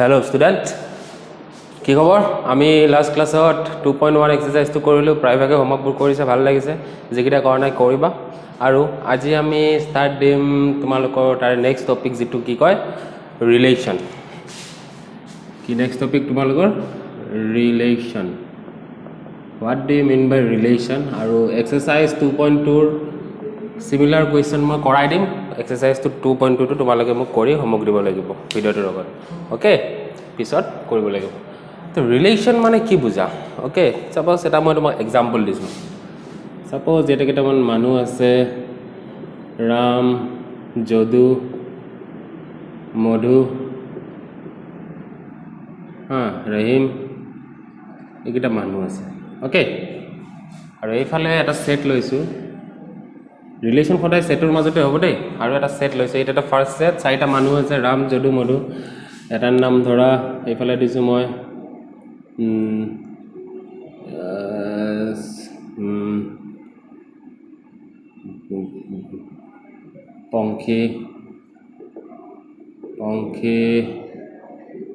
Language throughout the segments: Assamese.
Hello student, কি খবৰ? আমি লাষ্ট ক্লাছত 2.1 এক্সাৰসাইজটো কৰিলো, প্ৰায়ভাগে হোমৱৰ্কবোৰ কৰিছে, ভাল লাগিছে। যিকেইটা কৰা নাই কৰিবা। আৰু আজি আমি ষ্টাৰ্ট দিম তোমালোকৰ তাৰ নেক্সট টপিক যিটো কি কয় ৰিলেশ্যন। কি নেক্সট টপিক তোমালোকৰ relation. What do you mean by relation? আৰু এক্সাৰসাইজ 2.2 ৰ সিমিলাৰ কুৱেশ্যন মই কৰাই দিম। এক্সাৰসাইজটো 2.2 টো তোমালোকে মোক কৰি হোমৱৰ্ক দিব লাগিব ভিডিঅ'টোৰ লগত। ওকে, পিছত কৰিব লাগিব। তো ৰিলেশ্যন মানে কি বুজা? ওকে, সাপোজ এটা মই তোমাক এক্সাম্পল দিছোঁ। সাপোজ এটা কেইটামান মানুহ আছে, ৰাম, যদু, মধু, ৰহিম, এইকেইটা মানুহ আছে। ওকে, আৰু এইফালে এটা সেট লৈছোঁ। ৰিলেশ্যন সদায় সেটৰ মাজতে হ'ব দেই। আৰু এটা সেট লৈছে, এটা ফাৰ্ষ্ট সেট, চাৰিটা মানুহ আছে, ৰাম, যদু, মধু। এটাৰ নাম ধৰা এইফালে দিছোঁ মই পংখী,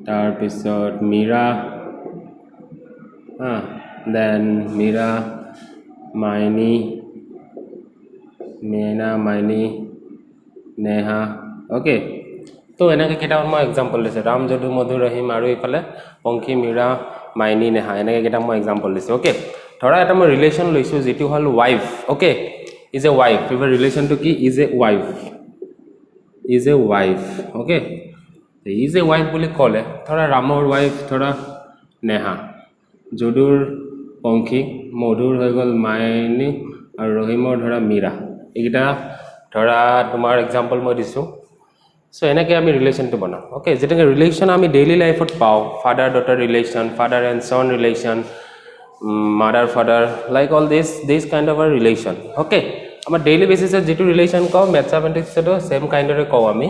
তাৰপিছত মীৰা, দেন মীৰা, মাইনী, মেনা, মাইনী, নেহা। ওকে, তো এনেকৈ কেইটামান মই এক্সাম্পল দিছোঁ। ৰাম, যদু, মধু, ৰহিম আৰু এইফালে পংখী, মীৰা, মাইনী, নেহা, এনেকৈ কেইটা মই এক্সাম্পল দিছোঁ। ওকে, ধৰা এটা মই ৰিলেশ্যন লৈছোঁ যিটো হ'ল wife. Okay, is a wife. এইবাৰ ৰিলেশ্যনটো কি? Is a wife. Is a wife. Okay, is a wife বুলি ক'লে ধৰা ৰামৰ ৱাইফ ধৰা নেহা, যদুৰ পংখী, মধুৰ হৈ গ'ল মাইনী আৰু ৰহিমৰ ধৰা মীৰা। এইকেইটা ধৰা তোমাৰ এক্সাম্পল মই দিছোঁ। চ' এনেকৈ আমি ৰিলেশ্যনটো বনাওঁ। ওকে, যেনেকৈ ৰিলেশ্যন আমি ডেইলি লাইফত পাওঁ, father daughter relation, father and son relation, mother father, like all this kind of R relation. Okay, আমাৰ ডেইলি বেচিছত যিটো ৰিলেশ্যন কওঁ, মেথমেটিক্সতো ছেম কাইণ্ডৰে কওঁ আমি।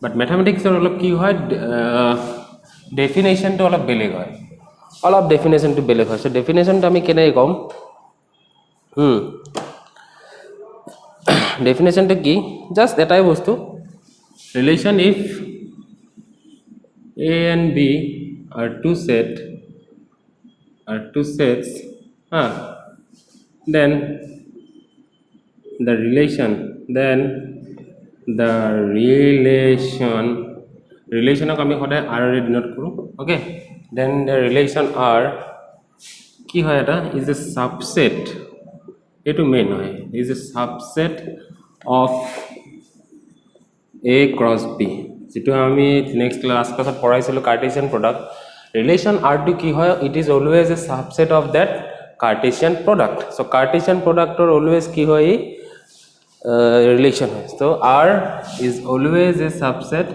বাট মেথমেটিক্সৰ অলপ কি হয়, ডেফিনেশ্যনটো অলপ বেলেগ হয়। ডেফিনেশ্যনটো বেলেগ হয়। চ' ডেফিনেশ্যনটো আমি কেনেকৈ ক'ম? ডেফিনেশ্যনটো কি? জাষ্ট এটাই বস্তু, relation if A and B are two sets, then the relationক আমি সদায় R ৰে ডিনোট কৰোঁ। Okay, then the relation R কি হয়? এটা is a subset, এইটো মেইন হয়, is a subset of A cross B, যেটো আমি নেক্সট ক্লাছত পঢ়াইছিলোঁ কাৰ্টেছিয়ান প্ৰডাক্ট। ৰিলেশ্যন আৰটো কি হয়? It is always a subset of that cartesian product. So' cartesian প্ৰডাক্টৰ অলৱেজ কি হয়? ৰিলেশ্যন হয়। So' R is always a subset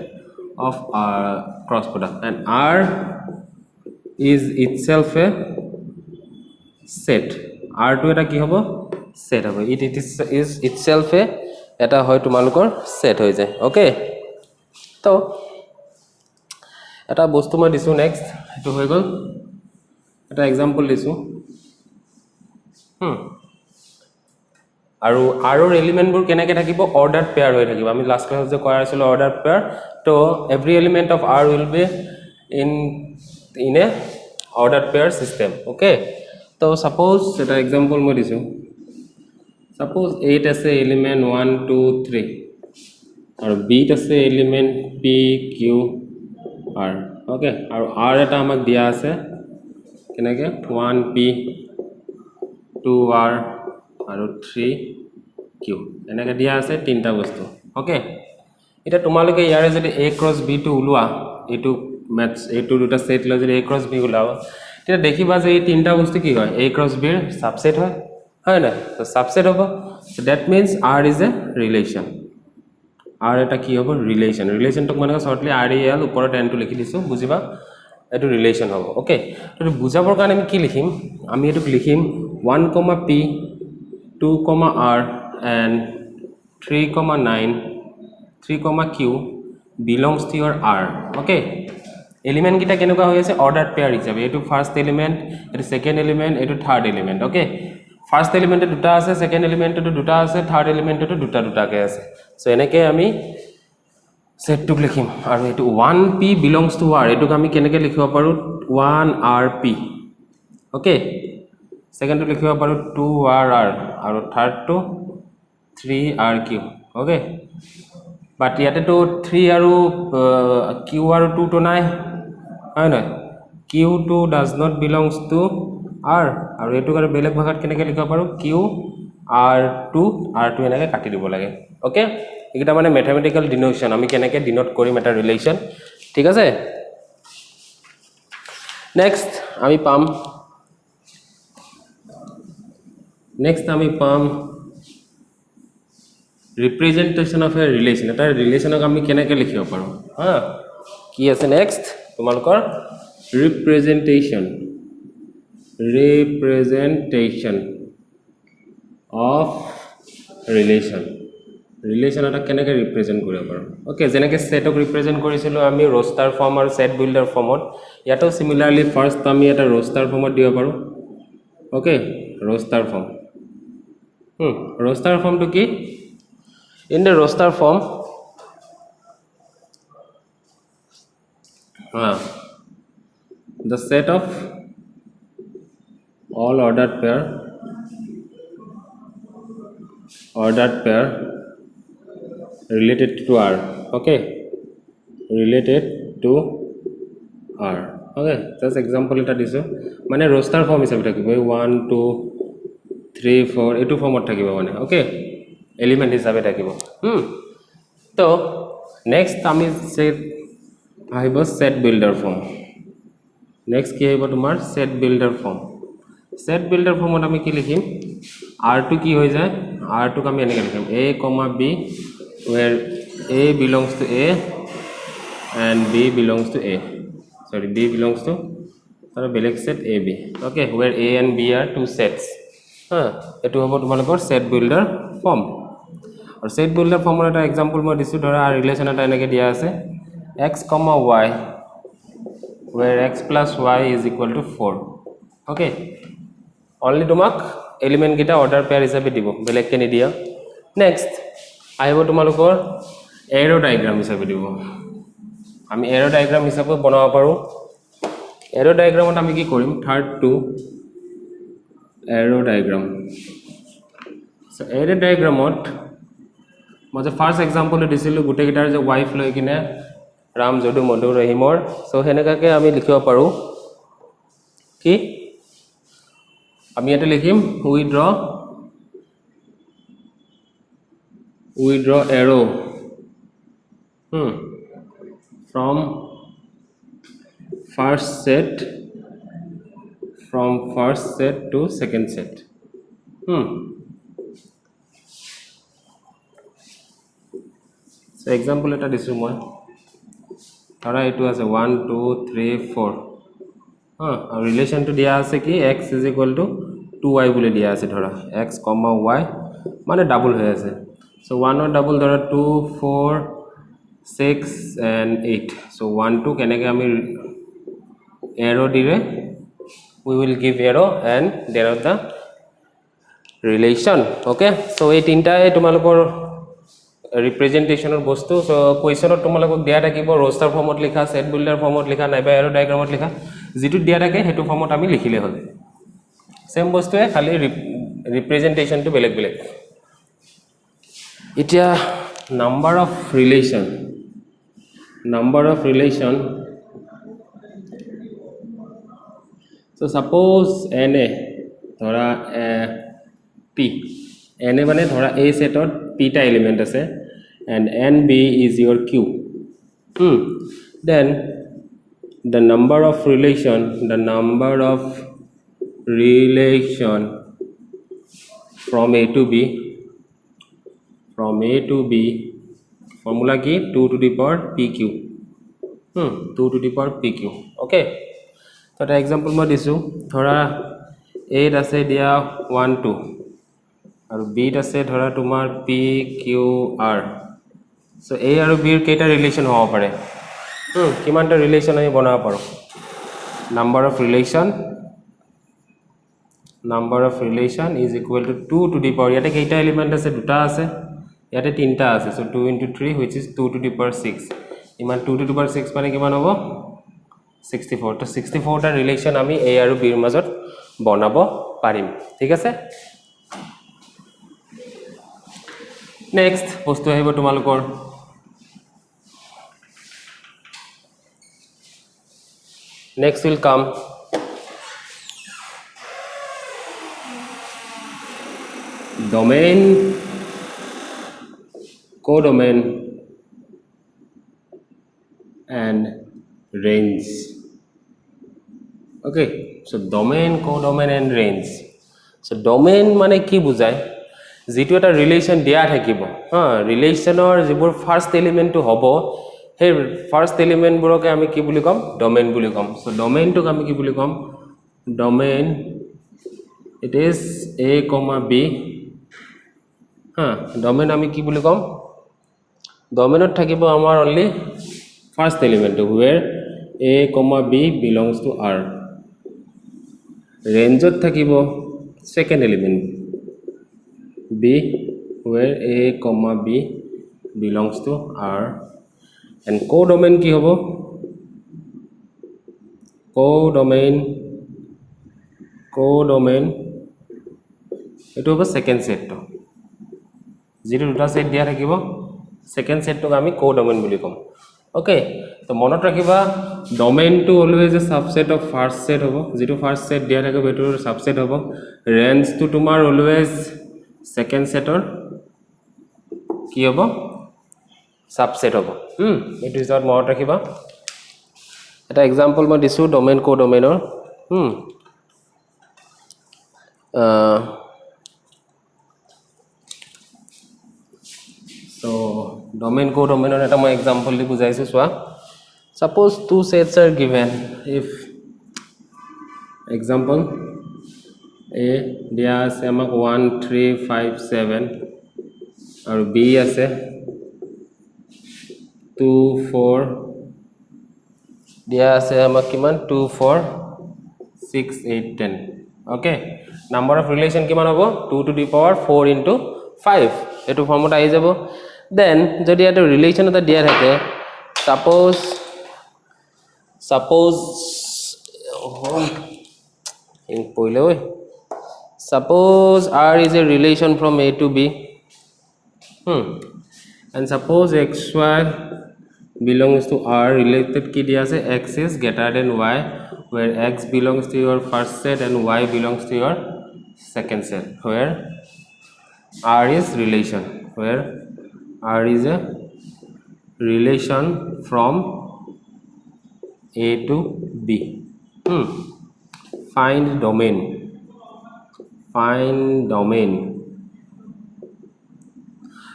of cross product and R is itself a set. আৰটো এটা কি হ'ব? সেট হ'ব। ইজ ইটছেল্ফ এ এটা হয় তোমালোকৰ সেট হৈ যায়। ওকে, তো এটা বস্তু মই দিছোঁ নেক্সট, সেইটো হৈ গ'ল এটা এক্সাম্পল দিছোঁ। আৰু আৰৰ এলিমেণ্টবোৰ কেনেকৈ থাকিব? অৰ্ডাৰ পেয়াৰ হৈ থাকিব। আমি লাষ্ট ক্লাছত যে কৰাইছিলোঁ অৰ্ডাৰ পেয়াৰ, তো every element of R will be in a order pair system. Okay, তো ছাপ'জ এটা এক্সাম্পল মই দিছোঁ। ছাপ'জ 8 আছে এলিমেণ্ট 1 2 3 আৰু বিত আছে element P Q R. Okay, আৰু আৰ এটা আমাক দিয়া আছে কেনেকৈ? 1 পি 2 আৰ আৰু 3 কিউ, এনেকৈ দিয়া আছে তিনিটা বস্তু। ওকে, এতিয়া তোমালোকে ইয়াৰে যদি এ ক্ৰছ বিটো ওলোৱা, এইটো মেথছ এইটো দুটা ছেট লৈ যদি এ ক্ৰছ বি ওলাব, তেতিয়া দেখিবা যে এই তিনিটা বস্তু কি হয়? এ ক্ৰছ বিৰ ছাবছেট হয়, হয় নাই? তো ছাবছেট হ'ব। That means R is a relation. R এটা কি হ'ব? ৰিলেশ্যন। ৰিলেশ্যনটোক মানে শ্বৰ্টলি আৰ ই এল, ওপৰত এনটো লিখি দিছোঁ, বুজিবা? এইটো ৰিলেশ্যন হ'ব। ওকে, এইটো বুজাবৰ কাৰণে আমি কি লিখিম? আমি এইটোক লিখিম 1, P 2, R and 3, 3, Q belongs to your R. Okay, এলিমেণ্টকেইটা কেনেকুৱা হৈ আছে? অৰ্ডাৰ পেয়াৰ হিচাপে। এইটো ফাৰ্ষ্ট এলিমেণ্ট, এইটো ছেকেণ্ড এলিমেণ্ট, এইটো থাৰ্ড এলিমেণ্ট। ওকে, ফাৰ্ষ্ট এলিমেণ্টে দুটা আছে, ছেকেণ্ড এলিমেণ্টতো দুটা আছে, থাৰ্ড এলিমেণ্টতো দুটা দুটাকৈ আছে। চ' এনেকৈ আমি সেটটুক লিখিম আৰু এটো 1p belongs to r এটুক আমি কেনেকৈ লিখিব পাৰো 1rp ওকে সেকেন্ডটো লিখিব পাৰো 2rr আৰু থাৰ্ডটো 3rq ওকে বাট ইয়াতে তো 3 আৰু q আৰু 2 তো নাই হয় না q2 does not belongs to r আৰু এটুক আৰু বেলেগ ভাষাত কেনেকৈ লিখিব পাৰো q r2 এনেকৈ কাটি দিব লাগে ওকে এটা মানে ম্যাথমেটিক্যাল ডিনোটেশন আমি কেনেকৈ ডিনোট কৰিম এটা ৰিলেশন ঠিক আছে নেক্সট আমি পাম representation of a relation এটা ৰিলেশনক আমি কেনেকৈ লিখিব পাৰো হা কি আছে নেক্সট তোমালোকৰ representation of relation এটা কেনেকৈ ৰিপ্ৰেজেন্ট কৰিব পাৰো ওকে যেনেকৈ সেটক ৰিপ্ৰেজেন্ট কৰিছিলো আমি roster form আৰু set builder formত ইয়াতো সিমিলাৰলি ফাৰ্স্ট আমি এটা roster formত দিব পাৰো okay roster form roster form to কি in the roster form the set of all ordered pair related to r okay related to r okay just example এটা দিছো মানে roster form হিচাপে থাকিব 1 2 3 4 এটো ফর্মত থাকিব মানে ওকে এলিমেন্ট হিসাবে থাকিব তো নেক্সট আমি সেট আহিব সেট বিল্ডার ফর্ম নেক্সট কি আহিব তোমাৰ সেট বিল্ডার ফর্মত আমি কি লিখিম r2 কি হৈ যায় r2 ক আমি এনেকৈ লিখিম a, b where a belongs to a and b belongs to a sorry b belongs to our বেলেগ set ab okay where a and b are two sets এটো হ'ব তোমালোকৰ set builder form আৰু set builder former এটা एग्जांपल মই দিছো ধৰা ৰিলেশন এটা এনেকৈ দিয়া আছে x, y where x plus y is equal to 4 okay only তোমাক এলিমেন্ট গিটা অর্ডার পেয়ার হিসাবে দিব বেলেগ কে নিদিয়া নেক্সট আহিব তোমালোকৰ এৰো ডায়াগ্ৰাম হিসাবে দিব আমি এৰো ডায়াগ্ৰাম হিসাবে বনাব পাৰো এৰো ডায়াগ্ৰামত আমি কি কৰিম থাৰ্ড টু এৰো ডায়াগ্ৰাম সো এৰো ডায়াগ্ৰামত মই যে ফাৰ্স্ট एग्जांपल দিছিলো গুটে গিটাৰ যে ওয়াইফ লৈ কিনে ৰাম যদু মধু ৰহিমৰ সো হেনেকাকে আমি লিখিব পাৰো কি আমি এটা লিখিম we draw arrow from first set to second set so example এটা দিছো মই ধৰা এটো আছে 1 2 3 4 আৰু ৰিলেশন টু দিয়া আছে কি x is equal to 2y বুলি দিয়া আছে ধৰা x, y মানে ডাবল হৈ আছে so 1 ৰ ডাবল ধৰা 2 4 6 and 8 so 1 2 কেনেকৈ আমি arrow dire we will give arrow and there are the relation okay so এই তিনটাই তোমালোকৰ ৰিপ্ৰেজেন্টেশনৰ বস্তু সো কোৱেশ্চনত তোমালোকক দিয়া থাকিব roster ফৰ্মত লিখা set builder ফৰ্মত লিখা নাইবা এৰো ডায়াগ্ৰামত লিখা যেটো দিয়া থাকে হেতু ফৰ্মত আমি লিখিলে হ'ল সেম বস্তুৱে খালি ৰিপ্ৰেজেন্টেশনটো বেলেগ বেলেগ ইতিয়া number of relation so suppose na ধৰা p na মানে ধৰা a সেটত p টা এলিমেন্ট আছে and nb is your q then the number of relation from a to b formula ki 2 to the power pq 2 to the power pq okay so এটা एग्जांपल মই দিছো ধৰা a আছে দিয়া 1 2 আৰু b আছে ধৰা তোমাৰ p q r so a আৰু b ৰ কেইটা ৰিলেশন হ'ব পাৰে কিমানটা ৰিলেশন আমি বনাব পাৰো number of relation is equal to 2 to the power ইয়াতে কেইটা এলিমেন্ট আছে দুটা আছে ইয়াতে তিনটা আছে so 2 into 3 which is 2 to the power 6 ইমান 2 to the power 6 মানে কিমান হ'ব 64 তো 64 টা ৰিলেচন আমি a আৰু b ৰ মাজত বনাব পাৰিম ঠিক আছে নেক্সট বস্তু আহিব তোমালোকৰ next will come domain codomain and range okay so domain codomain and range so domain মানে কি বুজায় যেটো এটা ৰিলেচন দিয়া থাকিব হা ৰিলেচনৰ যিবোৰ ফাৰ্স্ট এলিমেন্টটো হ'ব হে ফাৰ্স্ট এলিমেন্ট বোৰকে আমি কি বুলি কম ডোমেইন বুলি কম সো ডোমেইনটোক আমি কি বুলি কম domain it is a b হা ডোমেইন আমি কি বুলি কম ডোমেইনত থাকিব আমাৰ only first element where a b belongs to r range ত থাকিব second element b where a b belongs to r and codomain কি হ'ব codomain এটো হ'ব সেকেন্ড সেটটো যেটো দুটা সেট দিয়া থাকিব সেকেন্ড সেটটোক আমি codomain বুলি কম ওকে তো মনত ৰাখিবা domain to always a subset of first set হ'ব যেটো ফাৰ্স্ট সেট দিয়া থাকিব এটোৰ সাবসেট হ'ব ৰেঞ্জ টু তোমাৰ অলৱেজ সেকেন্ড সেটৰ কি হ'ব সাবসেট হ'ব এটো হিচাপত মনত ৰাখিবা এটা এক্সাম্পল মই দিছো domain কোডোমেইনৰ so domain codomain or eta moi example di bujaisu swa suppose two sets are given if example a dia ase amak 1 3 5 7 aru b ase 2 4 dia ase amak kiman 2 4 6 8 10 okay number of relation kiman hobo 2 to the power 4 into 5 etu formula ahi jabo then jodi eta relation eta dia thake suppose r is a relation from a to b and suppose xy belongs to r related ki dia ase x is greater than y where x belongs to your first set and y belongs to your second set where r is relation where r is a relation from a to b find domain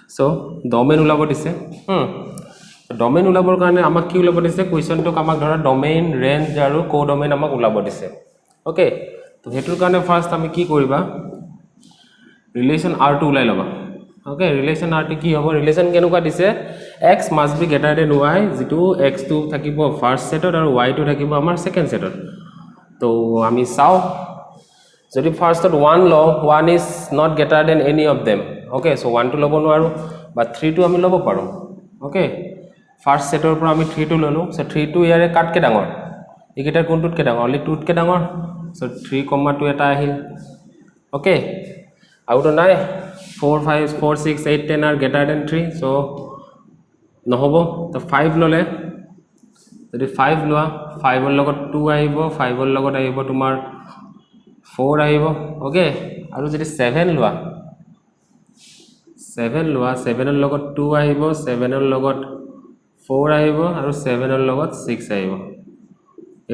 so domain ulabo dise domain ulabor karone amak ki ulabo dise question to amak dhora domain range aru codomain amak ulabo dise okay to hetur karone first ami ki koriba relation r2 ulai laba okay relation r2 ki hobo relation kenuka dise x must be greater than y jitu x2 thakibo first setot aru y2 thakibo amar second setot to ami sao jodi first tot 1 lo 1 is not greater than any of them okay so 1 to lobo noaru but 3 to ami lobo paru okay first setor por ami 3 to lolu so 3 to yare kat ke dangor ekitar kontut ke dangor only 2 ke dangor so 3,2 eta ahil okay out nai 4 5 4 6 8 10 are greater than 3 so no hobo to 5 lole jodi 5 loa 5 or logot 2 ahibo 5 or logot ahibo tumar 4 ahibo okay aru jodi 7 loa 7 or logot 2 ahibo 7 or logot 4 ahibo aru 7 or logot 6 ahibo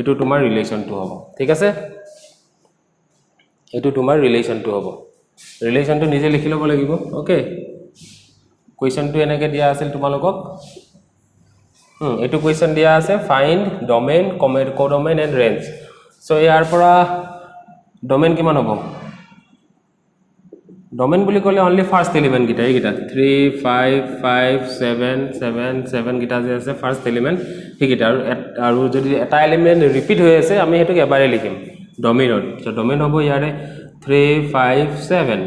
etu tumar relation to hobo thik ase etu tumar relation to hobo relation to nije likhi lobo lagibo okay question to enake dia asil tumalokok etu question dia ase find domain codomain and range so yar pora domain kiman hobo domain buli kole only first element gita 3 5 5 7 7 7 gita je ase first element higita aru jodi eta element repeat hoye ase ami hetu ebare likhim domain so domain hobo yare 3 5 7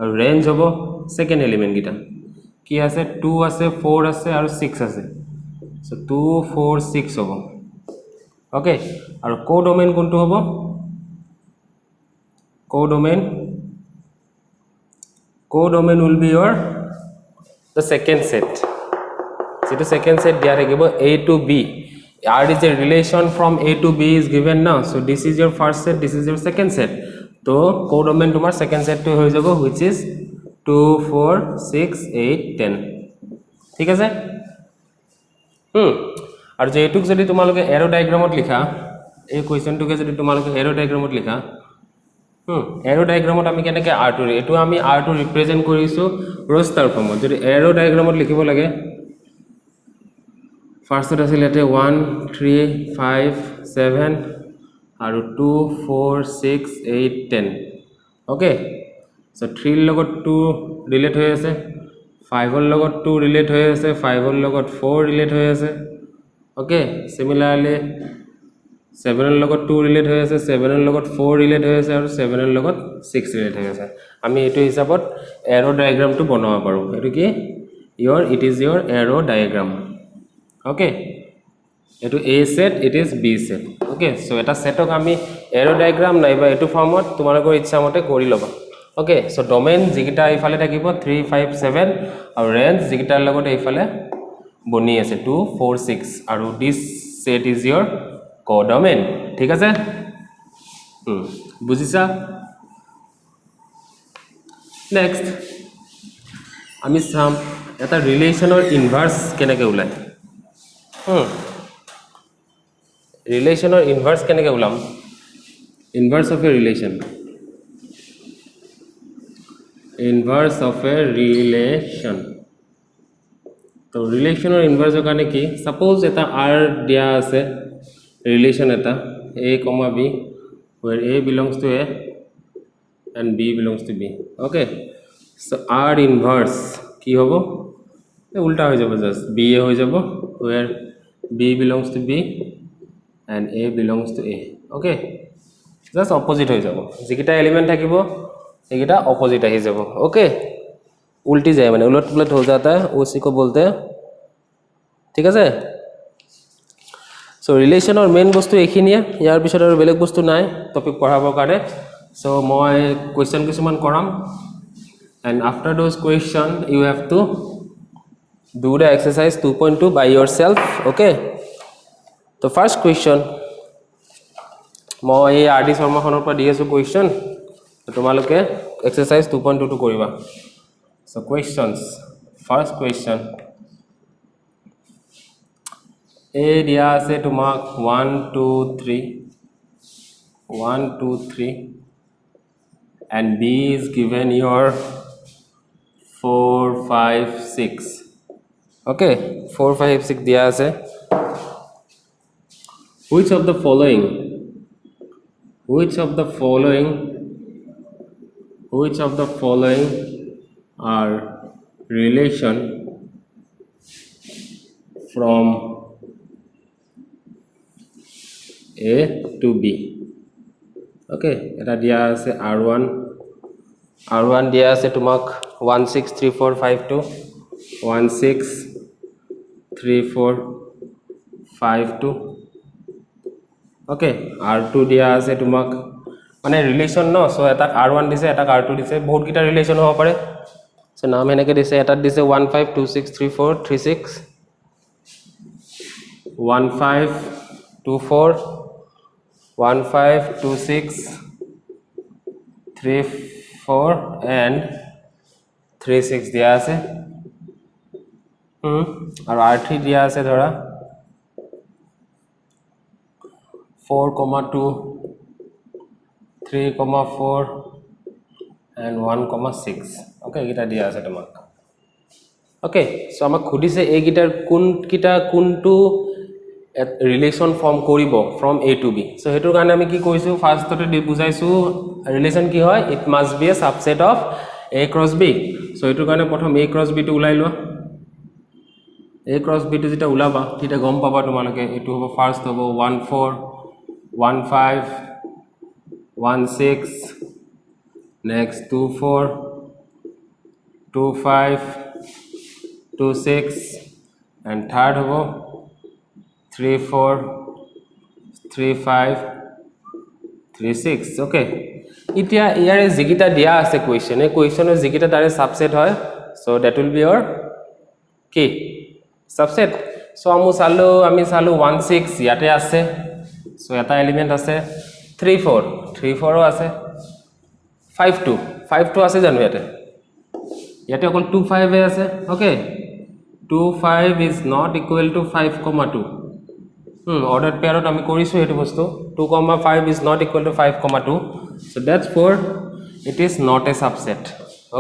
aru range hobo second element gita কি আছে 2 আছে 4 আছে আৰু 6 আছে সো 2 4 6 হ'ব ওকে আৰু কোডোমেইন কোনটো হ'ব codomain will be your the second set so the second set dia থাকিব a to b r is a relation from a to b is given now so this is your first set this is your second set to codomain tomar second set to hoye jabo which is 2 4 6 8 10 ঠিক আছে আৰু যে এটুক যদি তোমালোকে এৰো ডায়াগ্ৰামত লিখা এই কোৱেশ্চনটোকে যদি তোমালোকে এৰো ডায়াগ্ৰামত লিখা এৰো ডায়াগ্ৰামত আমি কেনেকৈ r2 এটো আমি r2 ৰিপ্ৰেজেন্ট কৰিছো ৰস্টাৰ ফৰ্মত যদি এৰো ডায়াগ্ৰামত লিখিব লাগে ফাৰ্ষ্টত আছিল এতে 1 3 5 7 আৰু 2 4 6 8 10 ওকে সো 3 ৰ লগত 2 ৰিলেট হৈ আছে 5 ৰ লগত 2 ৰিলেট হৈ আছে 5 ৰ লগত 4 ৰিলেট হৈ আছে ওকে সিমিলাৰলি 7 ৰ লগত 2 ৰিলেট হৈ আছে 7 ৰ লগত 4 ৰিলেট হৈ আছে আৰু 7 ৰ লগত 6 ৰিলেট হৈ আছে আমি এটো হিচাপত এৰো ডায়াগ্ৰামটো বনাব পাৰো এটো কি it is your arrow diagram okay এটো a set it is b set okay so এটা সেটক আমি এৰো ডায়াগ্ৰাম নাইবা এটো ফৰ্মত তোমালোকৰ ইচ্ছা মতে কৰি লবা okay so domain জিকিটা ইফালে থাকিব 3 5 7 আৰু range জিকিটাৰ লগত ইফালে বনি আছে 2 4 6 আৰু this set is your codomain ঠিক আছে বুজিছা নেক্সট আমি সাম এটা ৰিলেশনৰ ইনভাৰ্স কেনেকৈ ওলাই ৰিলেশনৰ ইনভাৰ্স কেনেকৈ ওলাম inverse of a relation inverse of a relation তো ৰিলেশনৰ ইনভাৰ্সৰ কাৰণে কি সাপোজ এটা r দিয়া আছে ৰিলেশন এটা a, b where a belongs to a and b belongs to b okay so r inverse কি হ'ব এ উল্টা হৈ যাব জাস্ট b এ হৈ যাব where b belongs to b and a belongs to a okay just opposite হৈ যাব যিকিটা এলিমেন্ট থাকিব এগিটা অপোজিট আহি যাব ওকে উল্টি যায় মানে উলট পুলট हो जाता है उसी को बोलते हैं ঠিক আছে সো ৰিলেশনৰ মেইন বস্তু এখিনিয়ে ইয়াৰ পিছত আৰু বেলেগ বস্তু নাই টপিক পঢ়াবৰ কাৰণে সো মই কোৱেশ্চন কিছুমান কৰাম and after those question you have to do the exercise 2.2 by yourself okay so first question মই এই আৰডি শৰ্মাখনৰ পৰা দি আছো কোৱেশ্চন তোমালোকে exercise 2.2 to কৰিবা so questions first question a দিয়া আছে তোমাক 1 2 3 1 2 3 and b is given your 4 5 6 okay 4 5 6 দিয়া আছে which of the following are relation from a to b okay এটা দিয়া আছে r1 দিয়া আছে তোমাক 1 6 3 4 5 2 1 6 3 4 5 2 okay r2 দিয়া আছে তোমাক মানে ৰিলেশন ন সো এটা r1 দিছে এটা r2 দিছে বহুত কিটা ৰিলেশন হ'ব পাৰে সো নাম এনেকে দিছে এটা দিছে 1 5 2 6 3 4 3 6 1 5 2 4 1 5 2 6 3 4 and 3 6 দিয়া আছে আৰু r3 দিয়া আছে ধৰা 4 2 3 4 and 1 6 okay এটা দিয়া আছে তোমাক okay so আমাক খুদিছে এই গিটাৰ কোন কিটা কোনটো ৰিলেশন ফৰ্ম কৰিব from a to b so হেতুৰ কাৰণে আমি কি কৈছো ফাৰ্ষ্টতে বুজাইছো ৰিলেশন কি হয় it must be a subset of a cross b so হেতুৰ কাৰণে প্ৰথম a cross b টো উলাই লোৱা a cross b টো যেটা উলাবা এটা গম পাবা তোমালোকে এটো হ'ব ফাৰ্স্ট হ'ব 1 4 1 5 1 6 next 2 4 2 5 2 6 and third hobo 3 4 3 5 3 6 okay itia iare jigita dia ase question e question er jigita tare subset hoy so that will be your key subset so ami salu 1 6 yate ase so eta element ase 3 4 3 4 o ase 5 2 ase janu yate okol 2 5 e ase okay 2 5 is not equal to 5,2 ordered pair ot ami korisu etu bostu 2,5 is not equal to 5,2 so that's for it is not a subset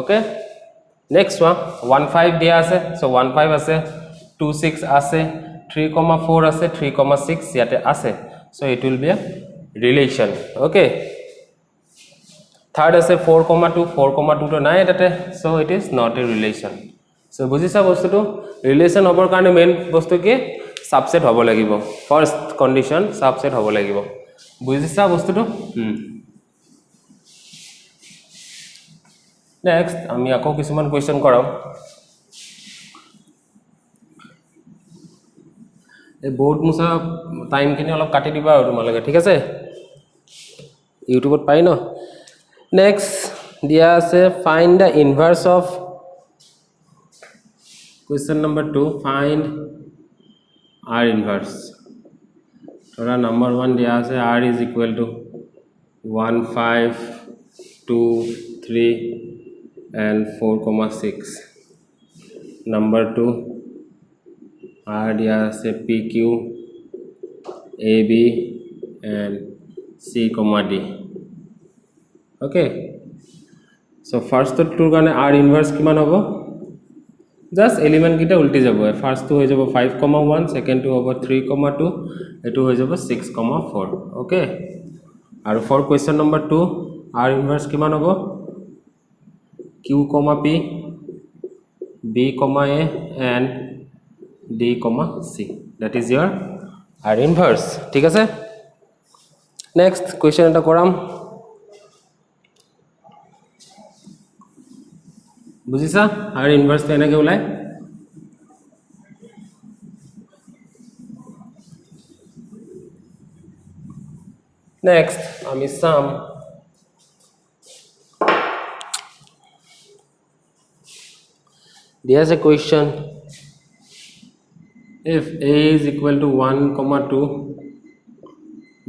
okay next one 1 5 dia ase so 1 5 ase 2 6 ase 3,4 ase 3,6 yate ase so it will be a relation okay third ase 4,2 to 9 tate so it is not a relation so bujisa bostu to relation hobor karone main bostu ki subset hobo lagibo first condition subset hobo lagibo bujisa bostu to next ami ako kisuman question koram এই board musa time kini olop kati diba aru tumaloge thik ase youtube ot pai no next dia ase find the inverse of question number 2 find r inverse tora number 1 dia ase r is equal to 1 5 2 3 and 4,6 number 2 r dia ase pq ab and c comma d okay so first to tour gane r inverse kiman hobo just element gita ulti jabo first to hoy jabo 5,1 second to hobo 3,2 etu hoy jabo 6,4 okay aru for question number 2 r inverse kiman hobo q comma p b comma a and d comma c that is your r inverse ঠিক আছে next question এটা করাম বুঝিছা r inverse তো এনেকে উলাই next আমি sum there's a question if a is equal to 1,2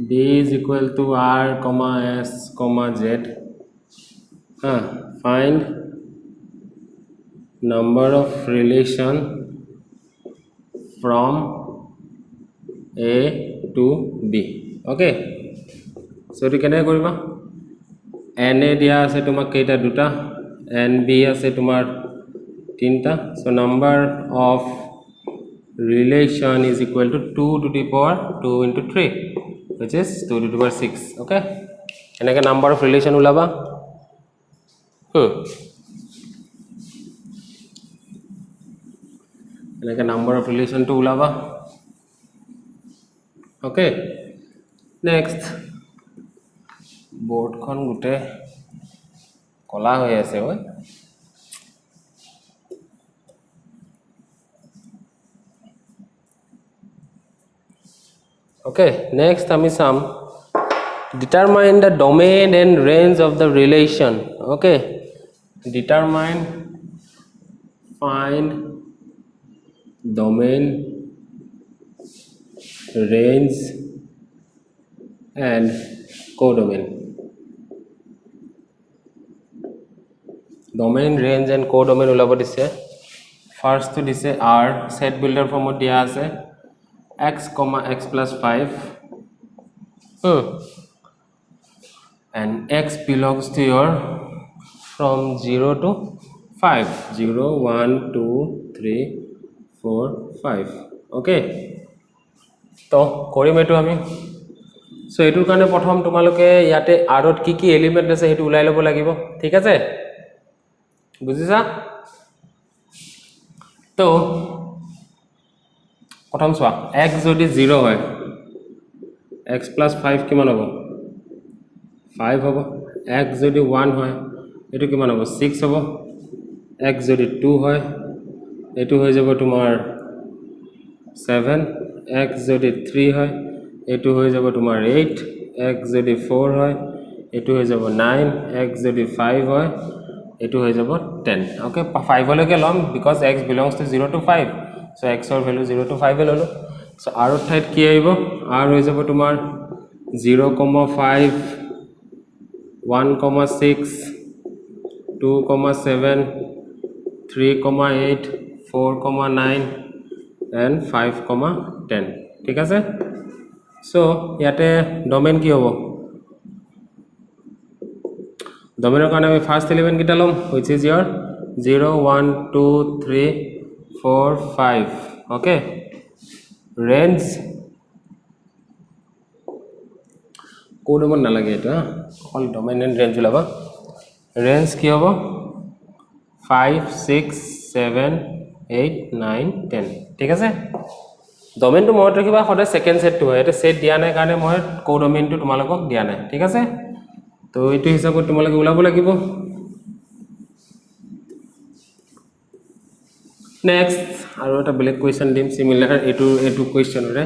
b is equal to r comma s comma z find number of relation from a to b okay so to kene koriba n a dia ase tomar keita duta n b ase tomar tinta so number of relation is equal to 2 to the power 2 into 3 which is 2 to the power 6 okay enake number of relation ulaba enake number of relation to ulaba okay next board khon gute kola hoy ase oi okay next ami sum determine the domain and range of the relation okay determine find domain range and codomain domain range and codomain ulabo dise first to dise r set builder form dia ase x comma x plus 5 and x belongs to your from 0 to 5 0 1 2 3 4 5 okay to korim etu ami so etur kane prothom tumaloke yate arot ki element ase hetu ulai lobo lagibo thik ase bujisa to prothom swa x jodi 0 hoy x plus 5 kiman hobo 5 hobo x jodi 1 hoy etu kiman hobo 6 hobo x jodi 2 hoy এটু হৈ যাব তোমাৰ 7 x যদি 3 হয় এটু হৈ যাব তোমাৰ 8 x যদি 4 হয় এটু হৈ যাব 9 x যদি 5 হয় এটু হৈ যাব 10 ওকে 5 লৈকে লম because x belongs to 0 to 5 so x or value 0 to 5 এ ললো so r ঠাইত কি আহিব r হৈ যাব তোমাৰ 0,5 1,6 2,7 3,8 4,9 and 5,10 ঠিক আছে so ইয়াতে ডোমেইন কি হ'ব ডোমেইনৰ কাৰণে আমি ফাৰ্স্ট এলিমেন্ট কিটা লম which is your 0 1 2 3 4 5 okay range code মন না লাগে এটা অল ডোমেইন এন্ড রেঞ্জ লবা রেঞ্জ কি হ'ব 5 6 7 8 9 10 ঠিক আছে ডোমেইনটো মনত ৰাখিবা সদায় সেকেন্ড সেটটো হয় এটা সেট দিয়া নাই কাৰণে মই কো ডোমেইনটো তোমালোকক দিয়া নাই ঠিক আছে তো এইটো হিচাপত তোমালোকে উলাব লাগিব নেক্সট আৰু এটা বেলেগ কোৱেশ্চন দিম সিমিলাৰ এটো কোৱেশ্চন ৰে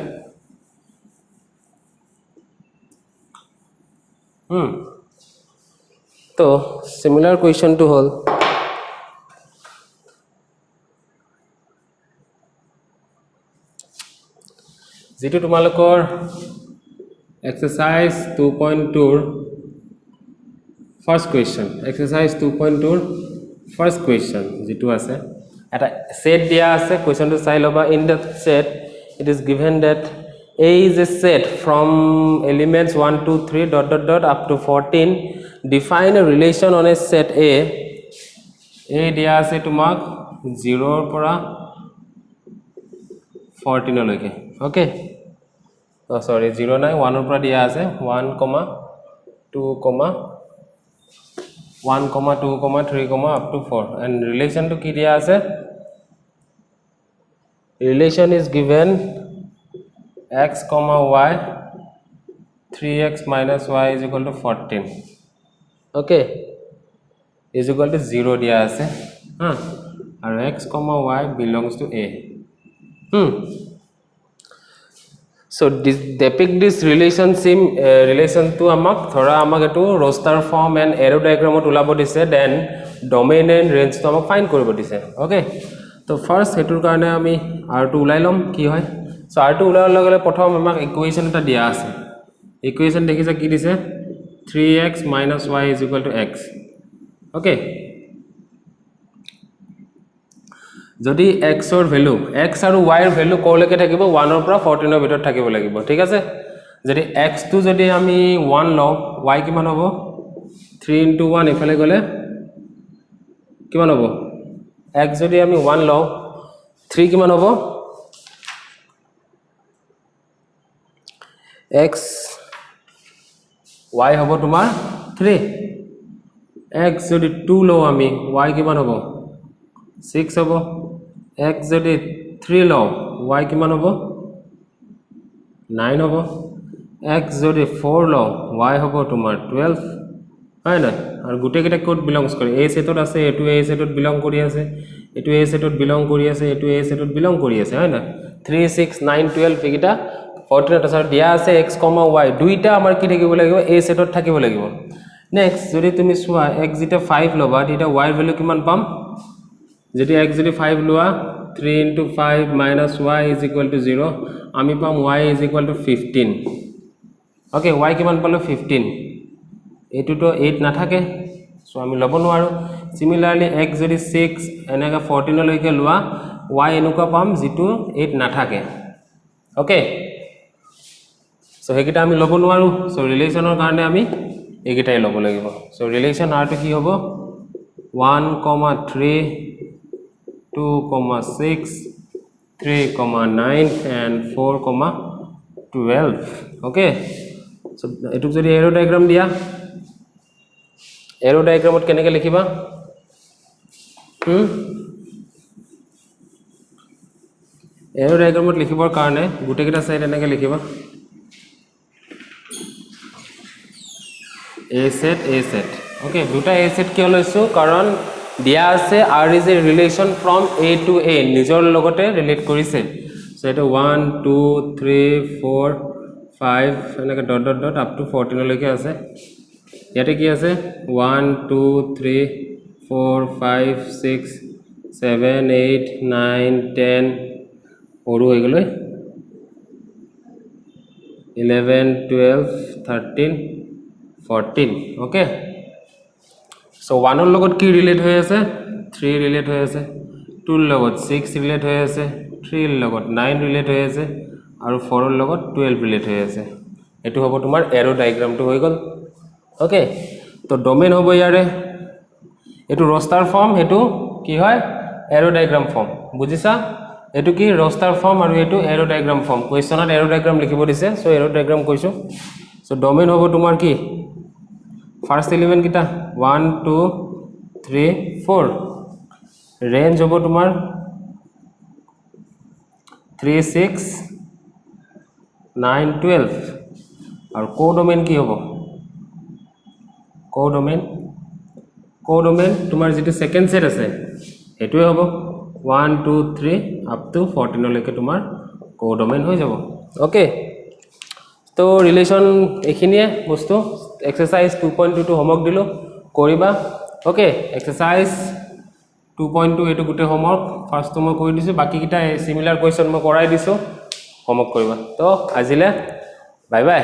তো সিমিলাৰ কোয়েশ্চন টু হল যেটো তোমালোকৰ এক্সাৰসাইজ 2.2 ৰ ফাৰ্স্ট কোয়েশ্চন এক্সাৰসাইজ 2.2 ৰ ফার্স্ট কোয়েশ্চন যেটো আছে এটা সেট দিয়া আছে কোয়েশ্চনটো চাই লবা in the set it is given that A is a set from elements 1 2 3 dot dot dot up to 14 define a relation on a set A দিয়া আছে তোমাক 0 ৰ পৰা 14 লৈকে ওকে oh sorry 0 নাই 1 ৰ পৰা দিয়া আছে 1, 2, 1, 2, 3, up to 4 and relation to কি দিয়া আছে relation is given x, y 3x minus y is equal to 14 okay is equal to 0 dia ase and x, y belongs to a so this depict this relation to amak thora amak etu roster form and arrow diagram ot ulabo dise then domain and range to amak find koribo dise okay so first hetur karone ami r2 ulai lom ki hoy so r2 Wular লগে প্ৰথম আমাক ইকুৱেচন এটা দিয়া আছে ইকুৱেচন দেখিছা কি দিছে 3x - y = x ওকে যদি x ৰ ভ্যালু x আৰু y ৰ ভ্যালু কোলৈকে থাকিব 1 ৰ পৰা 14 ৰ ভিতৰত থাকিব লাগিব ঠিক আছে যদি x টো যদি আমি 1 লও y কিমান হ'ব 3 * 1 ইফালে গলে কিমান হ'ব x যদি আমি 1 লও 3 কিমান হ'ব x y হ'ব তোমাৰ 3 x যদি 2 লও আমি y কিমান হ'ব 6 হ'ব x যদি 3 লও y কিমান হ'ব 9 হ'ব x যদি 4 লও y হ'ব তোমাৰ 12 হয় না আৰু গুটে কেটা কোড বিলংস কৰে a সেটত আছে এটু a সেটত বিলং কৰি আছে এটু a সেটত বিলং কৰি আছে এটু a সেটত বিলং কৰি আছে হয় না 3 6 9 12 একিটা 14 এটা সৰ দিয়া আছে x, y দুইটা আমাৰ কি থাকিব লাগিব a সেটত থাকিব লাগিব নেক্সট যদি তুমি সোৱা x যেটা 5 লবা এটা y ভ্যালু কিমান পাম যদি x যদি 5 লোৱা 3 * 5 - y = 0 আমি পাম y = 15 ওকে y কিমান পালো 15 এটু তো 8 না থাকে সো আমি লব নোৱাৰো সিমিলাৰলি x যদি 6 এনেকা 14 লৈকে লোৱা y এনেকুৱা পাম যেটো 8 না থাকে ওকে সো হেকিটা আমি লব নোৱাৰো সো ৰিলেশনৰ কাৰণে আমি একিটাই লব লাগিব সো ৰিলেশন r টো কি হ'ব 1, 3 2, 6 3, 9 and 4, 12 okay so etuk jodi arrow diagram dia arrow diagram ot keneke likhiba arrow diagram ot likhibor karone gute kita side eneke likhiba a set okay দুটা a set কিয় লৈছো কাৰণ দিয়া আছে r is a relation from a to a নিজৰ লগতে ৰিলেট কৰিছে সো এটা 1 2 3 4 5 এনেকে dot dot dot up to 14 লৈকে আছে ইয়াতে কি আছে 1 2 3 4 5 6 7 8 9 10 ওරු হৈ গলে 11 12 13 14 ওকে সো 1 ৰ লগত কি ৰিলেট হৈ আছে 3 ৰিলেট হৈ আছে 2 ৰ লগত 6 ৰিলেট হৈ আছে 3 ৰ লগত 9 ৰিলেট হৈ আছে আৰু 4 ৰ লগত 12 ৰিলেট হৈ আছে এটো হ'ব তোমাৰ এৰো ডায়াগ্ৰামটো হৈ গল ওকে তো ডোমেইন হ'ব ইয়াৰে এটো রোস্টার ফর্ম হেতু কি হয় এরো ডায়াগ্রাম ফর্ম বুঝিছা এটু কি রোস্টার ফর্ম আর এটু এরো ডায়াগ্রাম ফর্ম কোয়েশ্চনত এরো ডায়াগ্রাম লিখিব দিছে সো এরো ডায়াগ্রাম কইছো সো ডোমেইন হ'ব তোমাৰ কি ফাৰ্স্ট এলিমেন্ট কিটা 1 2 3 4 ৰেঞ্জ হ'ব তোমাৰ 3 6 9 12 আৰু কোডোমেইন কি হ'ব কোডোমেইন কোডোমেইন তোমাৰ যেটো সেকেন্ড সেট আছে এটোই হ'ব 1 2 3 আপ টু 14 লৈকে তোমাৰ কোডোমেইন হৈ যাব ওকে তো ৰিলেশন এখিনিয়ে বস্তু এক্সাৰসাইজ 2.2 টু হোমৱৰ্ক দিলো কৰিবা ওকে এক্সাৰসাইজ 2.2 এটো গুটে হোমৱৰ্ক ফাৰ্স্ট মই কৰি দিছো বাকি কিটা সিমিলাৰ কোয়েশ্চন মই কৰাই দিছো হোমৱৰ্ক কৰিবা তো আজিলে বাই বাই